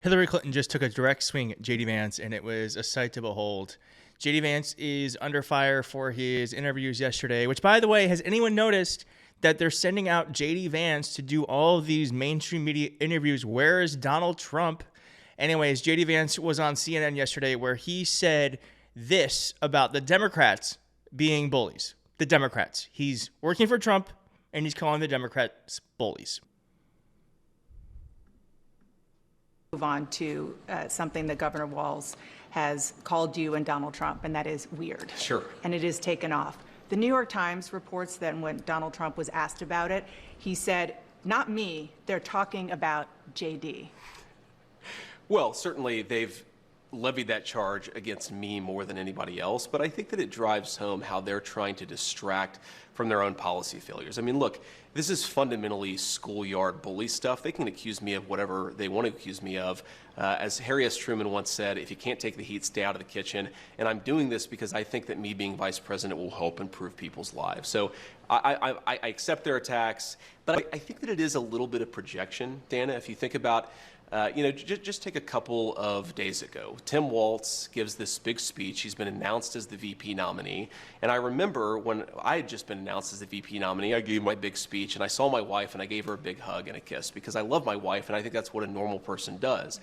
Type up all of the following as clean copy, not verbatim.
Hillary Clinton just took a direct swing at JD Vance, and it was a sight to behold. JD Vance is under fire for his interviews yesterday, which, by the way, has anyone noticed that they're sending out JD Vance to do all of these mainstream media interviews? Where is Donald Trump? Anyways, JD Vance was on CNN yesterday where he said this about the Democrats being bullies. The Democrats. He's working for Trump, and he's calling the Democrats bullies. Move on to something that Governor Walz has called you and Donald Trump, and that is weird. Sure. And it is taken off. The New York Times reports that when Donald Trump was asked about it, he said, "Not me, they're talking about JD." Well, certainly they've levied that charge against me more than anybody else, but I think that it drives home how they're trying to distract from their own policy failures. I mean, look, this is fundamentally schoolyard bully stuff. They can accuse me of whatever they want to accuse me of. As Harry S. Truman once said, if you can't take the heat, stay out of the kitchen. And I'm doing this because I think that me being vice president will help improve people's lives. So I accept their attacks, but I think that it is a little bit of projection, Dana. If you think about just take a couple of days ago. Tim Walz gives this big speech. He's been announced as the VP nominee. And I remember when I had just been announced as the VP nominee, I gave my big speech, and I saw my wife, and I gave her a big hug and a kiss because I love my wife, and I think that's what a normal person does.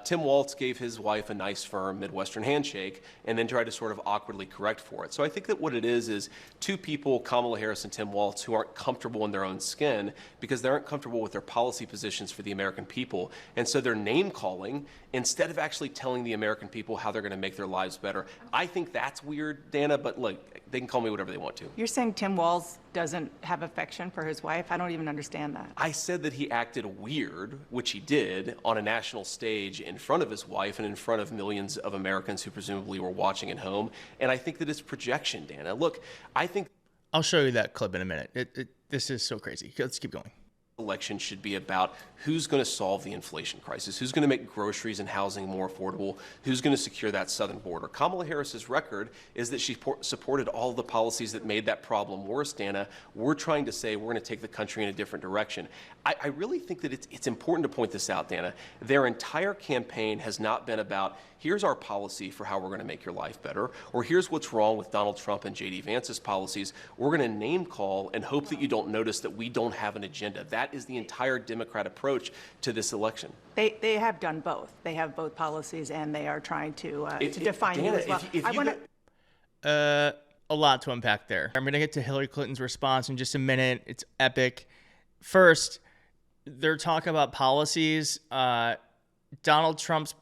Tim Walz gave his wife a nice, firm Midwestern handshake and then tried to sort of awkwardly correct for it. So I think that what it is two people, Kamala Harris and Tim Walz, who aren't comfortable in their own skin because they aren't comfortable with their policy positions for the American people. And so they're name calling instead of actually telling the American people how they're going to make their lives better. I think that's weird, Dana, but look, they can call me whatever they want to. You're saying Tim Walz doesn't have affection for his wife? I don't even understand that. I said that he acted weird, which he did, on a national stage in front of his wife and in front of millions of Americans who presumably were watching at home. And I think that it's projection, Dana. Look, I think I'll show you that clip in a minute. This is so crazy. Let's keep going. Election should be about who's going to solve the inflation crisis, who's going to make groceries and housing more affordable, who's going to secure that southern border. Kamala Harris's record is that she supported all of the policies that made that problem worse, Dana. We're trying to say we're going to take the country in a different direction. I really think that it's important to point this out, Dana. Their entire campaign has not been about here's our policy for how we're going to make your life better, or here's what's wrong with Donald Trump and JD Vance's policies. We're going to name call and hope that you don't notice that we don't have an agenda. That is the entire Democrat approach to this election. They have done both. They have both policies, and they are trying to define you as well. A lot to unpack there. I'm going to get to Hillary Clinton's response in just a minute. It's epic. First, they're talking about policies. What are Donald Trump's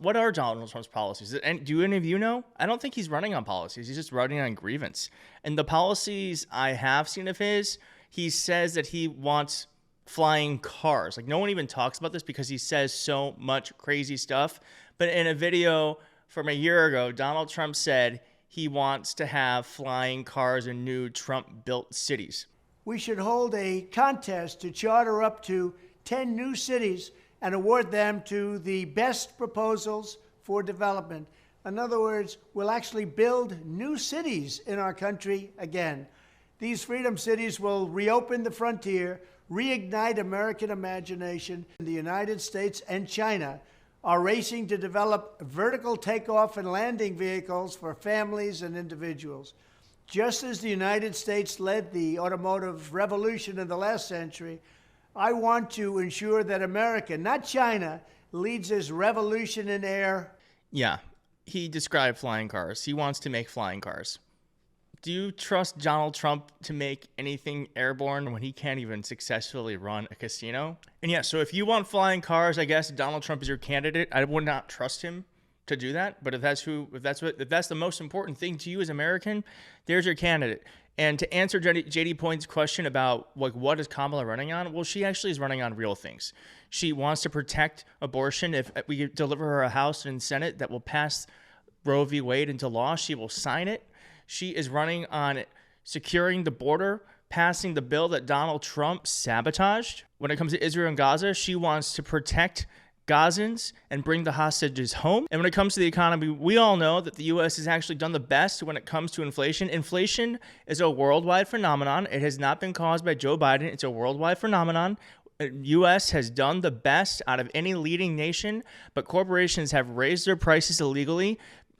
policies? And do any of you know? I don't think he's running on policies. He's just running on grievance. And the policies I have seen of his, he says that he wants flying cars. Like, no one even talks about this because he says so much crazy stuff. But in a video from a year ago, Donald Trump said he wants to have flying cars in new Trump-built cities. We should hold a contest to charter up to 10 new cities and award them to the best proposals for development. In other words, we'll actually build new cities in our country again. These freedom cities will reopen the frontier, reignite American imagination. The United States and China are racing to develop vertical takeoff and landing vehicles for families and individuals. Just as the United States led the automotive revolution in the last century, I want to ensure that America, not China, leads this revolution in air. Yeah, he described flying cars. He wants to make flying cars. Do you trust Donald Trump to make anything airborne when he can't even successfully run a casino? And yeah, so if you want flying cars, I guess Donald Trump is your candidate. I would not trust him to do that. But if that's the most important thing to you as American, there's your candidate. And to answer JD Point's question about what is Kamala running on? Well, she actually is running on real things. She wants to protect abortion. If we deliver her a House and Senate that will pass Roe v. Wade into law, she will sign it. She is running on securing the border, passing the bill that Donald Trump sabotaged. When it comes to Israel and Gaza, she wants to protect Gazans and bring the hostages home. And when it comes to the economy, we all know that the U.S. has actually done the best when it comes to inflation. Inflation is a worldwide phenomenon. It has not been caused by Joe Biden. It's a worldwide phenomenon. U.S. has done the best out of any leading nation, but corporations have raised their prices illegally,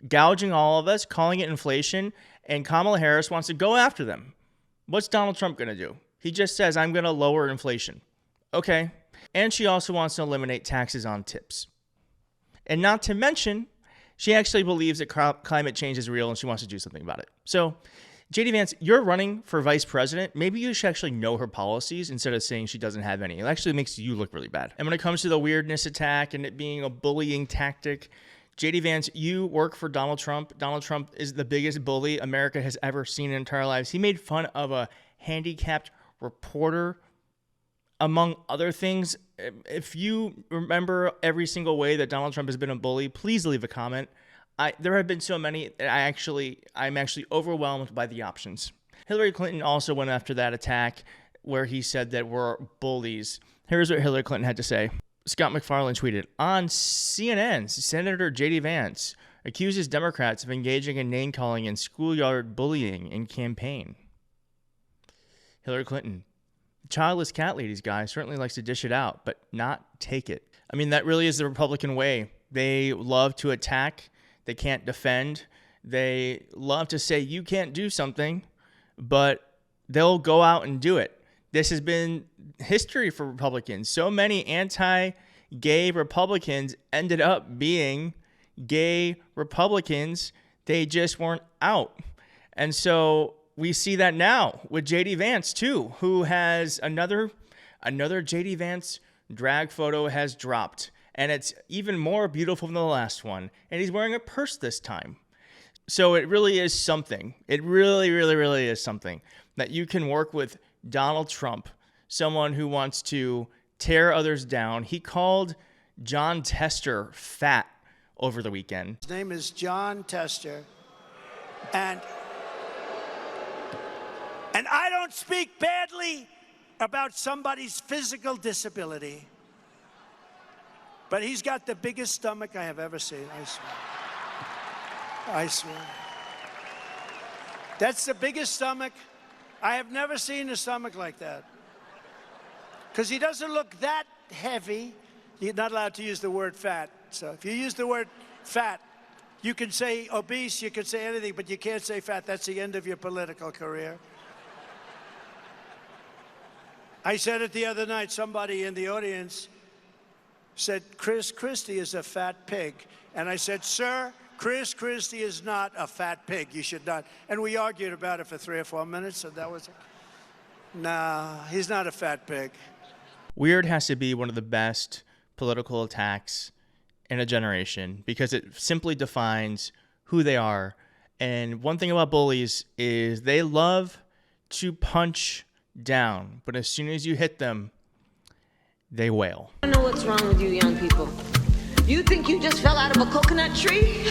gouging all of us, calling it inflation, and Kamala Harris wants to go after them. What's Donald Trump going to do? He just says, I'm going to lower inflation. Okay. And she also wants to eliminate taxes on tips. And not to mention, she actually believes that climate change is real and she wants to do something about it. So, JD Vance, you're running for vice president. Maybe you should actually know her policies instead of saying she doesn't have any. It actually makes you look really bad. And when it comes to the weirdness attack and it being a bullying tactic, JD Vance, you work for Donald Trump. Donald Trump is the biggest bully America has ever seen in entire lives. He made fun of a handicapped reporter, among other things. If you remember every single way that Donald Trump has been a bully, please leave a comment. There have been so many that I'm actually overwhelmed by the options. Hillary Clinton also went after that attack where he said that we're bullies. Here's what Hillary Clinton had to say. Scott McFarlane tweeted, on CNN, Senator J.D. Vance accuses Democrats of engaging in name-calling and schoolyard bullying in campaign. Hillary Clinton, the childless cat ladies guy certainly likes to dish it out, but not take it. I mean, that really is the Republican way. They love to attack. They can't defend. They love to say you can't do something, but they'll go out and do it. This has been history for Republicans. So many anti-gay Republicans ended up being gay Republicans. They just weren't out. And so we see that now with J.D. Vance, too, who has another J.D. Vance drag photo has dropped. And it's even more beautiful than the last one. And he's wearing a purse this time. So it really is something. It really, really, really is something that you can work with Donald Trump, someone who wants to tear others down. He called John Tester fat over the weekend. His name is John Tester. And I don't speak badly about somebody's physical disability. But he's got the biggest stomach I have ever seen, I swear. I swear. That's the biggest stomach. I have never seen a stomach like that. Because he doesn't look that heavy. You're not allowed to use the word fat. So if you use the word fat, you can say obese, you can say anything, but you can't say fat. That's the end of your political career. I said it the other night. Somebody in the audience said, Chris Christie is a fat pig. And I said, sir, Chris Christie is not a fat pig. You should not. And we argued about it for 3 or 4 minutes, and that was it. Nah, he's not a fat pig. Weird has to be one of the best political attacks in a generation because it simply defines who they are. And one thing about bullies is they love to punch down, but as soon as you hit them, they wail. I don't know what's wrong with you young people. You think you just fell out of a coconut tree?